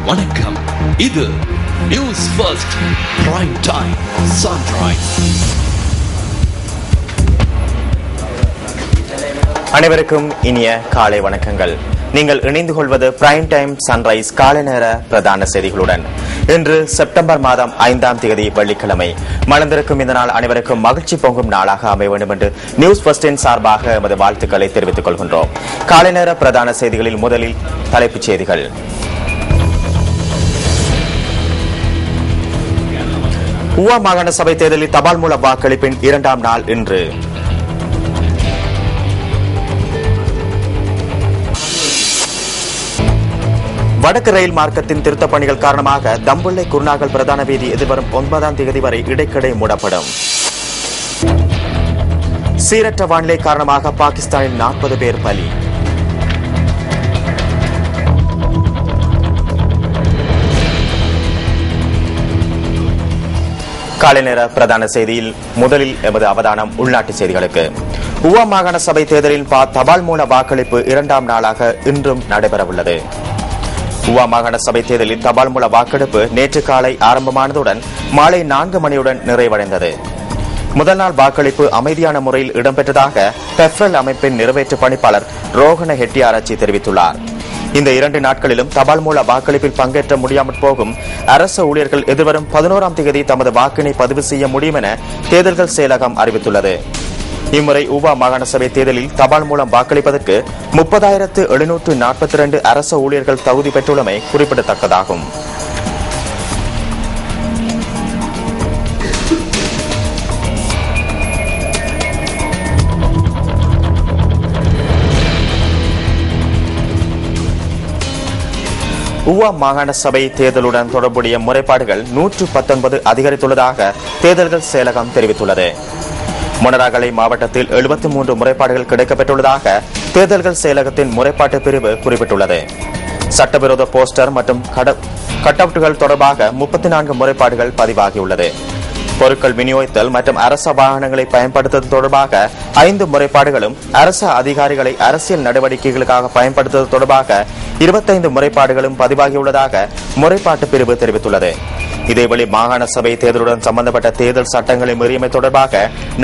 வணக்கம். இது news first prime time sunrise. அனைவருக்கும் இனிய காலை வணக்கங்கள். நீங்கள் இணைந்து கொள்வது பிரைம் டைம் சன்ரைஸ் காலை நேர பிரதான செய்திகளுடன். இன்று செப்டம்பர் மாதம் 5ஆம் தேதி வெள்ளிக்கிழமை. மலர்ந்திருக்கும் இந்த நாள் அனைவருக்கும் மகிழ்ச்சி பொங்கும் நாளாக அமைய வேண்டும் என்று நியூஸ் ஃபர்ஸ்டின் சார்பாக எமது வாழ்த்துக்களை தெரிவித்துக் கொள்கின்றோம். காலை நேர பிரதான செய்திகளில் முதலில் தலைப்புச் செய்திகள். ஊவா மாகாண சபை தேர்தலில் தபால் மூல வாக்களிப்பின் 2ஆம் நாள் இன்று. வடக்கு ரயில் மார்க்கத்தின் திருத்தப் பணிகள் காரணமாக தம்புள்ளை குருநாகல் பிரதான வீதி எதிர்வரும் 9ஆம் தேதி வரை இடைக்கடை மூடப்படும். சீரற்ற வானிலை காரணமாக பாகிஸ்தானில் 40 பேர் பலி. காலை நேர பிரதான செய்தியில் முதலில் எமது அவதானம் உள்நாட்டு செய்திகளுக்கு. ஊவா மாகாண சபை தேர்தலில் தபால் மூல வாக்களிப்பு 2ஆம் நாளாக இன்றும் நடைபெறவுள்ளது. ஊவா மாகாண சபை தேர்தலில் தபால் மூல வாக்கெடுப்பு நேற்று காலை ஆரம்பமானதுடன் மாலை 4 மணியுடன் நிறைவடைந்தது. முதல் நாள் வாக்களிப்பு அமைதியான முறையில் இடம்பெற்றதாக பெப்ரல் அமைப்பின் நிறைவேற்று பணிப்பாளர் ரோஹண ஹெட்டியாராச்சி தெரிவித்துள்ளார். இந்த 2 நாட்களிலும் தபால் மூல வாக்களிப்பில் பங்கேற்ற முடியாமல் போகும் அரசு ஊழியர்கள் எதிர்வரும் 11ஆம் தேதி தமது வாக்கினை பதிவு செய்ய முடியும் என தேர்தல்கள் செயலகம் அறிவித்துள்ளது. இம்முறை ஊவா மாகாண சபை தேர்தலில் தபால் மூலம் வாக்களிப்பதற்கு 30,742 அரச ஊழியர்கள் தகுதி பெற்றுள்ளமை குறிப்பிடத்தக்கதாகும். ஊவா மாகாண சபை தேர்தலுடன் தொடர்புடைய முறைப்பாடுகள் 119 அதிகரித்துள்ளதாக தேர்தல்கள் செயலகம் தெரிவித்துள்ளது. மொனராகலை மாவட்டத்தில் 73 முறைப்பாடுகள் கிடைக்கப்பெற்றுள்ளதாக தேர்தல்கள் செயலகத்தின் முறைப்பாட்டு பிரிவு குறிப்பிட்டுள்ளது. சட்டவிரோத போஸ்டர் மற்றும் கட் அவுட்டுகள் தொடர்பாக 34 முறைப்பாடுகள் பதிவாகியுள்ளது. பொருட்கள் விநியோகித்தல் மற்றும் அரச வாகனங்களை பயன்படுத்துவது தொடர்பாக 5 முறைப்பாடுகளும், அரச அதிகாரிகளை அரசியல் நடவடிக்கைகளுக்காக பயன்படுத்துவது தொடர்பாக 25 முறைப்பாடுகளும் பதிவாகியுள்ளதாக முறைப்பாட்டு பிரிவு தெரிவித்துள்ளது. இதேவழி மாகாண சபை தேர்தலுடன் சம்பந்தப்பட்ட தேர்தல் சட்டங்களை மீறியமை தொடர்பாக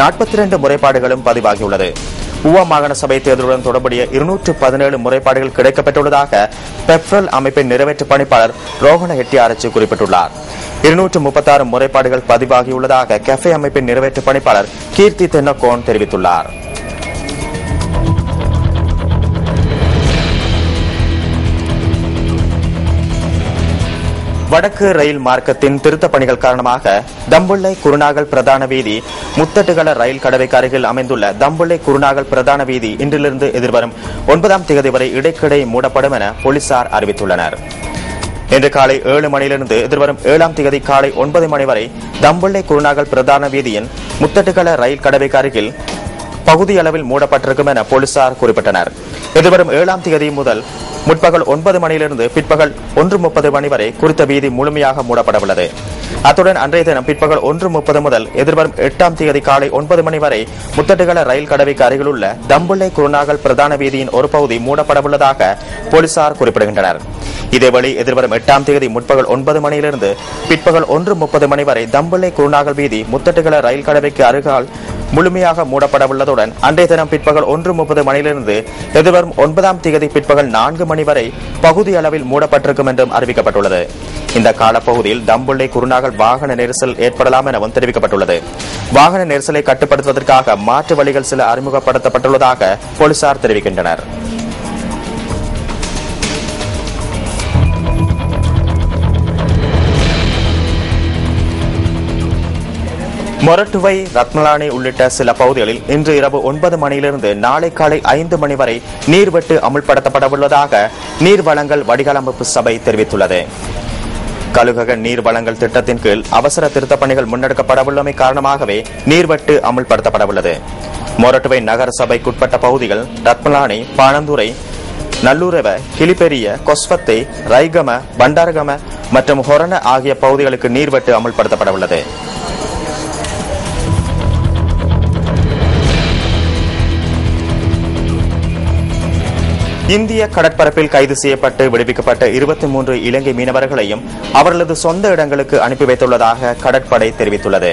42 முறைப்பாடுகளும் பதிவாகியுள்ளது. ஊவா மாகாண சபை தேர்தலுடன் தொடர்புடைய 217 முறைப்பாடுகள் கிடைக்கப்பெற்றுள்ளதாக பெப்ரல் அமைப்பின் நிறைவேற்று பணிப்பாளர் ரோஹண ஹெட்டியாராச்சி குறிப்பிட்டுள்ளார். 236 முறைப்பாடுகள் பதிவாகியுள்ளதாக கெஃபே அமைப்பின் நிறைவேற்று பணிப்பாளர் கீர்த்தி தென்னகோன் தெரிவித்துள்ளார். வடக்கு ரயில் மார்க்கத்தின் திருத்தப் பணிகள் காரணமாக தம்புள்ளை குருநாகல் பிரதான வீதி, முத்தட்டுகள ரயில் கடவைக்கு அருகில் அமைந்துள்ள தம்புள்ளை குருநாகல் பிரதான வீதி இன்றிலிருந்து எதிர்வரும் 9ஆம் தேதி வரை இடைக்கடை மூடப்படும் என போலீசார் அறிவித்துள்ளனர். இன்று காலை 7 மணியிலிருந்து எதிர்வரும் 7ஆம் தேதி காலை 9 மணி வரை தம்புள்ளை குருநாகல் பிரதான வீதியின் முத்தட்டுகள ரயில் கடவைக்கு அருகில் பகுதியளவில் மூடப்பட்டிருக்கும் என போலீசார் குறிப்பிட்டனர். எதிர்வரும் 7ஆம் தேதி முதல் முற்பகல் 9 மணியிலிருந்து பிற்பகல் 1:30 மணி வரை குறித்த வீதி முழுமையாக மூடப்படவுள்ளது. அத்துடன் அன்றைய தினம் பிற்பகல் 1:30 முதல் எதிர்வரும் 8ஆம் தேதி காலை 9 மணி வரை முத்தட்டுகள ரயில் கடவைக்கு அருகிலுள்ள தம்புள்ளை குருநாகல் பிரதான வீதியின் ஒரு பகுதி மூடப்படவுள்ளதாக போலீசார் குறிப்பிடுகின்றனர். இதேவழி எதிர்வரும் 8ஆம் தேதி முற்பகல் 9 மணியிலிருந்து பிற்பகல் 1:30 மணி வரை தம்புள்ளை குருநாகல் வீதி முத்தட்டுகள ரயில் கடவைக்கு அருகால் முழுமையாக மூடப்படவுள்ளதுடன் அன்றைய தினம் பிற்பகல் 1:30 மணியிலிருந்து எதிர்வரும் 9ஆம் தேதி பிற்பகல் 4 மணி வரை பகுதி அளவில் மூடப்பட்டிருக்கும் என்றும் அறிவிக்கப்பட்டுள்ளது. இந்த காலப்பகுதியில் தம்புள்ளை குருநாகல் வாகன நெரிசல் ஏற்படலாம் எனவும் தெரிவிக்கப்பட்டுள்ளது. வாகன நெரிசலை கட்டுப்படுத்துவதற்காக மாற்று வழிகள் சில அறிமுகப்படுத்தப்பட்டுள்ளதாக போலீசார் தெரிவிக்கின்றனர். மொரட்டுவை, ரத்மலானி உள்ளிட்ட சில பகுதிகளில் இன்று இரவு 9 மணியிலிருந்து நாளை காலை 5 மணி வரை நீர்வெட்டு அமுல்படுத்தப்படவுள்ளதாக நீர் வளங்கள் வடிகாலமைப்பு சபை தெரிவித்துள்ளது. கழுகக நீர் வளங்கள் திட்டத்தின் கீழ் அவசர திருத்தப் பணிகள் முன்னெடுக்கப்படவுள்ளமை காரணமாகவே நீர்வெட்டு அமுல்படுத்தப்படவுள்ளது. மொரட்டுவை நகர சபைக்குட்பட்ட பகுதிகள் ரத்மலானி, பாணந்துறை, நல்லூரவ, கிளிபெரிய, கொஸ்வத்தை, ரைகம, பண்டாரகம மற்றும் ஹொரண ஆகிய பகுதிகளுக்கு நீர்வெட்டு அமுல்படுத்தப்படவுள்ளது. இந்திய கடற்பரப்பில் கைது செய்யப்பட்டு விடுவிக்கப்பட்ட 23 இலங்கை மீனவர்களையும் அவர்களது சொந்த இடங்களுக்கு அனுப்பி வைத்துள்ளதாக கடற்படை தெரிவித்துள்ளது.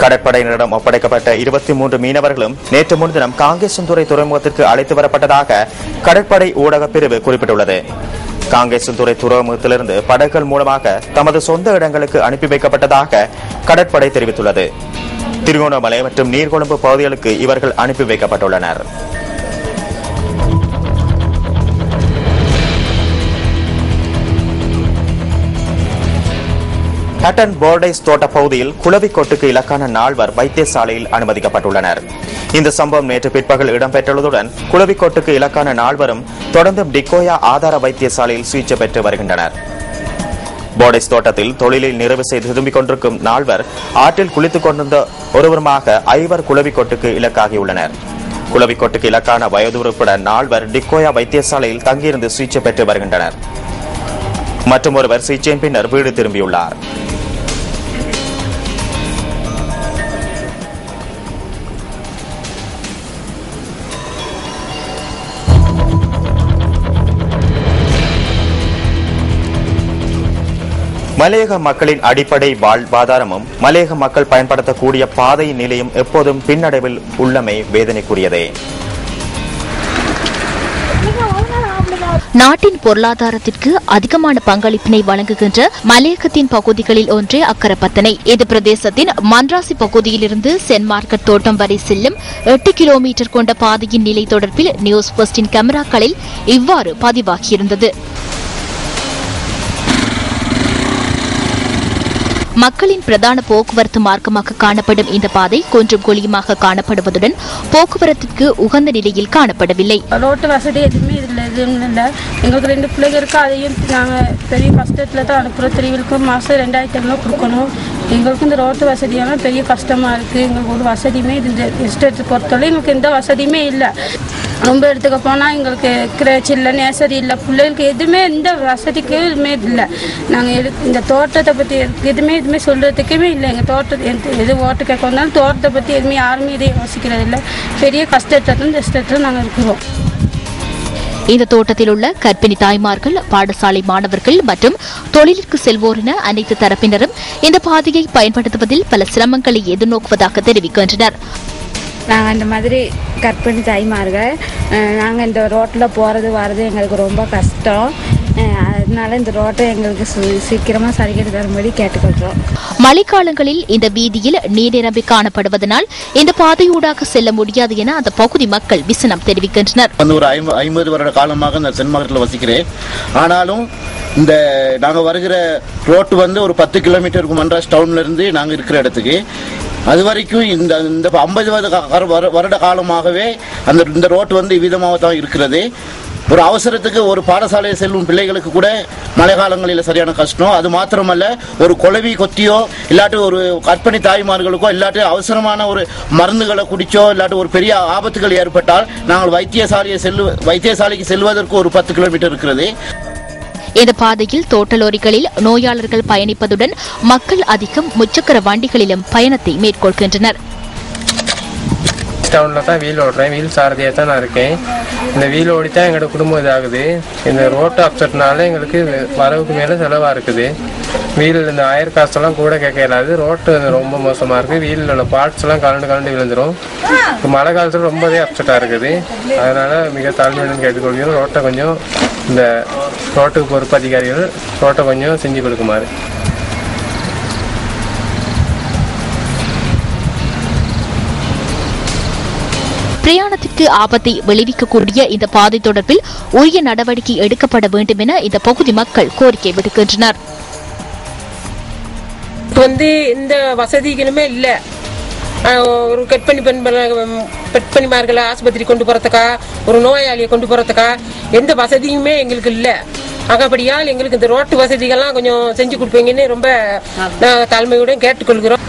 கடற்படையினரிடம் ஒப்படைக்கப்பட்ட 23 மீனவர்களும் நேற்று முன்தினம் காங்கேசன்துறை துறைமுகத்திற்கு அழைத்து வரப்பட்டதாக கடற்படை ஊடக பிரிவு குறிப்பிட்டுள்ளது. காங்கேசன்துறை துறைமுகத்திலிருந்து படகுகள் மூலமாக தமது சொந்த இடங்களுக்கு அனுப்பி வைக்கப்பட்டதாக கடற்படை தெரிவித்துள்ளது. திருகோணமலை மற்றும் நீர்கொழும்பு பகுதிகளுக்கு இவர்கள் அனுப்பி வைக்கப்பட்டுள்ளனர். ஹட்டன் போர்டைஸ் தோட்ட பகுதியில் குளவிக்கொட்டுக்கு இலக்கான 4 வைத்தியசாலையில் அனுமதிக்கப்பட்டுள்ளனர். இந்த சம்பவம் நேற்று பிற்பகல் இடம்பெற்றுள்ளதுடன் குளவிக்கொட்டுக்கு இலக்கான 4 தொடர்ந்து டிக்கோயா ஆதார வைத்தியசாலையில் சிகிச்சை பெற்று வருகின்றனர். போர்டைஸ் தோட்டத்தில் தொழிலில் நிறைவு செய்து திரும்பிக் கொண்டிருக்கும் 4 ஆற்றில் குளித்துக் கொண்டிருந்த ஒருவருமாக 5 குளவிக்கொட்டுக்கு இலக்காகியுள்ளனர். குளவிக்கொட்டுக்கு இலக்கான வயது உட்பட 4 டிக்கோயா வைத்தியசாலையில் தங்கியிருந்து சிகிச்சை பெற்று வருகின்றனர். மற்றும் ஒருவர் சிகிச்சையின் பின்னர் வீடு திரும்பியுள்ளார். மலையக மக்களின் அடிப்படை வாழ்வாதாரமும் மலையக மக்கள் பயன்படுத்தக்கூடிய பாதையின் நிலையும் எப்போதும் பின்னடைவில் உள்ளமை வேதனைக்குரியதே. நாட்டின் பொருளாதாரத்திற்கு அதிகமான பங்களிப்பினை வழங்குகின்ற மலையகத்தின் பகுதிகளில் ஒன்றே அக்கரப்பத்தனை. இது பிரதேசத்தின் மன்ராசி பகுதியிலிருந்து சென்ட் மார்க்கெட் தோட்டம் வரை செல்லும் 8 கிலோமீட்டர் கொண்ட பாதையின் நிலை தொடர்பில் நியூஸ் ஃபர்ஸ்டின் கேமராக்களில் இவ்வாறு பதிவாகியிருந்தது. மக்களின் பிரதான போக்குவரத்து மார்க்கமாக காணப்படும் இந்த பாதை குன்றும் குழியுமாக காணப்படுவதுடன் போக்குவரத்திற்கு உகந்த நிலையில் காணப்படவில்லை. ரோட்டு வசதி எதுவுமே எதுவும் இல்லை. எங்களுக்கு 2 பிள்ளைங்க இருக்கு. அதையும் நாங்கள் பெரிய கஷ்டத்தில் தான் அனுப்புகிறோம். தெருவிலுக்கு மாதம் 2500 கொடுக்கணும். எங்களுக்கு இந்த ரோட்டு வசதியெல்லாம் பெரிய கஷ்டமாக இருக்குது. எங்களுக்கு ஒரு வசதியுமே இந்த எஸ்டேட் பொறுத்தவரை எங்களுக்கு எந்த வசதியுமே இல்லை. ரொம்ப இடத்துக்கு போனால் எங்களுக்கு கிரேச் இல்லை, நேசரி இல்லை, பிள்ளைகளுக்கு எதுவுமே எந்த வசதிக்கு எதுவுமே இல்லை. நாங்கள் இந்த தோட்டத்தை பற்றி எதுவுமே சொல்கிறதுக்குமே இல்லை. எங்கள் தோட்டத்தை எது ஓட்டு கேட்க வந்தாலும் தோட்டத்தை பற்றி எதுவுமே யாருமே இதை யோசிக்கிறது இல்லை. பெரிய கஷ்டத்தில் இந்த இஷ்டத்தில் நாங்கள் இருக்கிறோம். இந்த தோட்டத்தில் உள்ள கர்ப்பிணி தாய்மார்கள், பாடசாலை மாணவர்கள் மற்றும் தொழிலுக்கு செல்வோர் என அனைத்து தரப்பினரும் இந்த பாதையை பயன்படுத்துவதில் பல சிரமங்களை எதிர்நோக்குவதாக தெரிவிக்கின்றனர். நாங்கள் இந்த மாதிரி கர்ப்பிணி தாய்மார்கள் நாங்கள் இந்த ரோட்டில் போகிறது வர்றது எங்களுக்கு ரொம்ப கஷ்டம். அதனால இந்த ரோட்டை எங்களுக்கு சீக்கிரமாக சரி கட்டி தரும்படி கேட்டுக்கொள்கிறோம். மழைக்காலங்களில் இந்த வீதியில் நீர் நிரம்பி காணப்படுவதனால் இந்த பாதையூடாக செல்ல முடியாது என அந்த பகுதி மக்கள் விசனம் தெரிவிக்கின்றனர். ஒரு 50 வருட காலமாக இந்த சென்ட் மார்க்கெட்டில் வசிக்கிறேன். ஆனாலும் இந்த நாங்கள் வருகிற ரோட்டு ஒரு 10 கிலோமீட்டருக்கு மன்ராஸ் டவுன்ல இருந்து நாங்கள் இருக்கிற இடத்துக்கு அது வரைக்கும் இந்த 50 வருட காலமாகவே இந்த ரோட்டு இவ்விதமாக தான் இருக்கிறது. ஒரு அவசரத்துக்கு ஒரு பாடசாலையில் செல்லும் பிள்ளைகளுக்கு கூட மழை காலங்களில் சரியான கஷ்டம். அது மாத்திரமல்ல, ஒரு குளவி கொத்தியோ இல்லாட்டி ஒரு கர்ப்பிணி தாய்மார்களுக்கோ இல்லாட்டி அவசரமான ஒரு மருந்துகளை குடிச்சோ இல்லாட்டி ஒரு பெரிய ஆபத்துகள் ஏற்பட்டால் நாங்கள் வைத்தியசாலைக்கு செல்வதற்கு ஒரு 10 கிலோமீட்டர் இருக்கிறது. இந்த பாதையில் தோட்ட லோரிகளில் நோயாளர்கள் பயணிப்பதுடன் மக்கள் அதிகம் முச்சக்கர வண்டிகளிலும் பயணத்தை மேற்கொள்கின்றனர். டவுனில் தான் வீல் ஓடுறேன். வீல் சாரதியாக தான் நான் இருக்கேன். இந்த வீல் ஓடி தான் எங்களோட குடும்பம் இதாகுது. இந்த ரோட்டு அப்செட்னால எங்களுக்கு வரவுக்கு மேலே செலவாக இருக்குது. வீல் இந்த ஆயிரம் காசெல்லாம் கூட கேட்க இயலாது. ரோட்டு ரொம்ப மோசமாக இருக்குது. வீலில் உள்ள பார்ட்ஸ் எல்லாம் கலண்டு விழுந்துடும். இப்போ மழை காலத்தில் ரொம்பவே அப்செட்டாக இருக்குது. அதனால் மிக தாழ்மையுடன் கேட்டுக்கொள்கிறோம். ரோட்டை கொஞ்சம் இந்த ரோட்டுக்கு பொறுப்பு அதிகாரிகள் ரோட்டை கொஞ்சம் செஞ்சு கொடுக்குமாறு. பிரயாணத்திற்கு ஆபத்தை விளைவிக்கக்கூடிய இந்த பாதை தொடர்பில் உரிய நடவடிக்கை எடுக்கப்பட வேண்டும் என இந்த பகுதி மக்கள் கோரிக்கை விடுக்கின்றனர். இந்த வசதிகளுமே இல்லை. ஒரு கர்ப்பிணிமார்களை ஆஸ்பத்திரி கொண்டு போறதுக்கா, ஒரு நோயாளியை கொண்டு போறதுக்கா எந்த வசதியுமே எங்களுக்கு இல்லை. ஆகப்படியால் எங்களுக்கு இந்த ரோட்டு வசதிகள்லாம் கொஞ்சம் செஞ்சு கொடுப்பீங்கன்னு ரொம்ப தாழ்மையுடன் கேட்டுக்கொள்கிறோம்.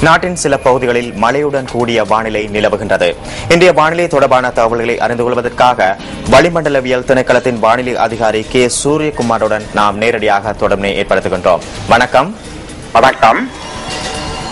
நாட்டின் சில பகுதிகளில் மழையுடன் கூடிய வானிலை நிலவுகின்றது. இன்றைய வானிலை தொடர்பான தகவல்களை அறிந்து கொள்வதற்காக வளிமண்டலவியல் திணைக்களத்தின் வானிலை அதிகாரி கே சூரியகுமாருடன் நாம் நேரடியாக தொடர்பினை ஏற்படுத்துகின்றோம். வணக்கம். வணக்கம்.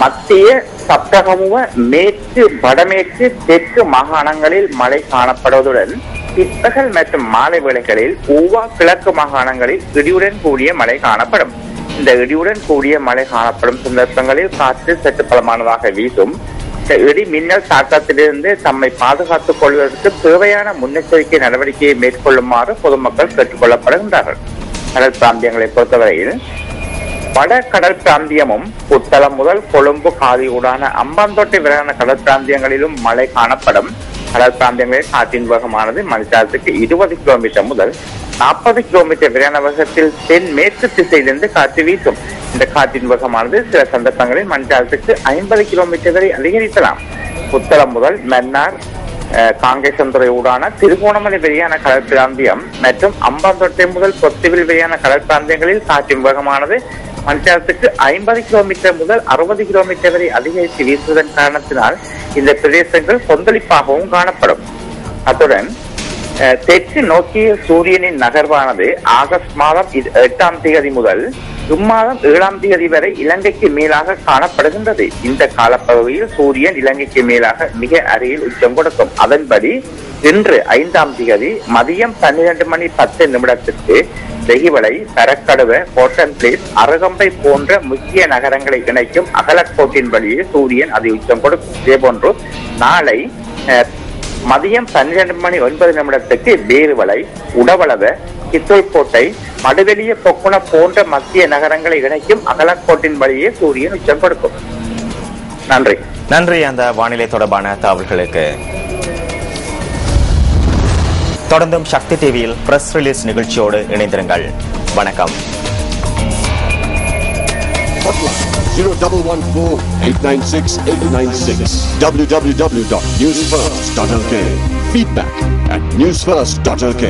மத்திய சப்ரகமுவ மேற்கு வடமேற்கு தெற்கு மாகாணங்களில் மழை காணப்படுவதுடன் பிற்பகல் மற்றும் மாலை வேளைகளில் ஊவா கிழக்கு மாகாணங்களில் இடியுடன் கூடிய மழை காணப்படும். இந்த இடியுடன் கூடிய மழை காணப்படும் சந்தர்ப்பங்களில் காற்று சற்று பலமானதாக வீசும். இந்த இடி மின்னல் தாக்கத்திலிருந்து தம்மை பாதுகாத்துக் கொள்வதற்கு தேவையான முன்னெச்சரிக்கை நடவடிக்கையை மேற்கொள்ளுமாறு பொதுமக்கள் கேட்டுக் கொள்ளப்படுகின்றார்கள். கடல் பிராந்தியங்களை பொறுத்தவரையில் வட கடல் பிராந்தியமும் புத்தளம் முதல் கொழும்பு காதியூடான அம்பாந்தோட்டை வரையான கடல் பிராந்தியங்களிலும் மழை காணப்படும். கடல் பிராந்தியங்களில் காற்றின் வேகமானது மணித்தாரத்துக்கு 20 கிலோமீட்டர் முதல் 40 கிலோமீட்டர் வரையான வேகத்தில் தென்மேற்கு திசையிலிருந்து காற்று வீசும். இந்த காற்றின் வேகமானது சில சந்தர்ப்பங்களில் மணித்தாரத்துக்கு 50 கிலோமீட்டர் வரை அதிகரிக்கலாம். புத்தளம் முதல் மன்னார் காங்கேசந்துறை ஊடான திருகோணமலை வரையான கடல் பிராந்தியம் மற்றும் அம்பாந்தோட்டை முதல் பொத்துவில் வரையான கடல் பிராந்தியங்களில் காற்றின் வேகமானது மணித்தாரத்துக்கு 50 கிலோமீட்டர் முதல் 60 கிலோமீட்டர் வரை அதிகரித்து வீசுவதன் காரணத்தினால் இந்த பிரதேசங்கள் கொந்தளிப்பாகவும் காணப்படும். அத்துடன் தெற்கு நோக்கிய சூரியனின் நகர்வானது ஆகஸ்ட் மாதம் 8ஆம் தேதி முதல் இம்மாதம் 7ஆம் தேதி வரை இலங்கைக்கு மேலாக காணப்படுகின்றது. இந்த காலப்பகுதியில் சூரியன் இலங்கைக்கு மேலாக மிக அருகில் உச்சம் கொடுக்கும். அதன்படி இன்று 5ஆம் தேதி மதியம் 12:10 வெகிவளை, பரக்கடுவ, கோட்டன் பிளேஸ், அருகம்பை போன்ற முக்கிய நகரங்களை இணைக்கும் அகலக்கோட்டின் வழியே சூரியன் அதி உச்சம் கொடுக்கும். இதேபோன்று நாளை மதியம் 12:09 வேறுவளை, உடவளவ, கித்தோய்கோட்டை, மடுவெளிய, பொக்குண போன்ற மத்திய நகரங்களை இணைக்கும் அகலக்கோட்டின் வழியே சூரியன் உச்சம் கொடுக்கும். நன்றி. நன்றி அந்த வானிலை தொடர்பான தகவல்களுக்கு. தொடர்ந்தும் சக்தி டிவியில் பிரஸ் ரிலீஸ் நிகழ்ச்சியோடு இணைந்திருங்கள். வணக்கம். 0114-896-896 www.newsfirst.lk. Feedback at newsfirst.lk.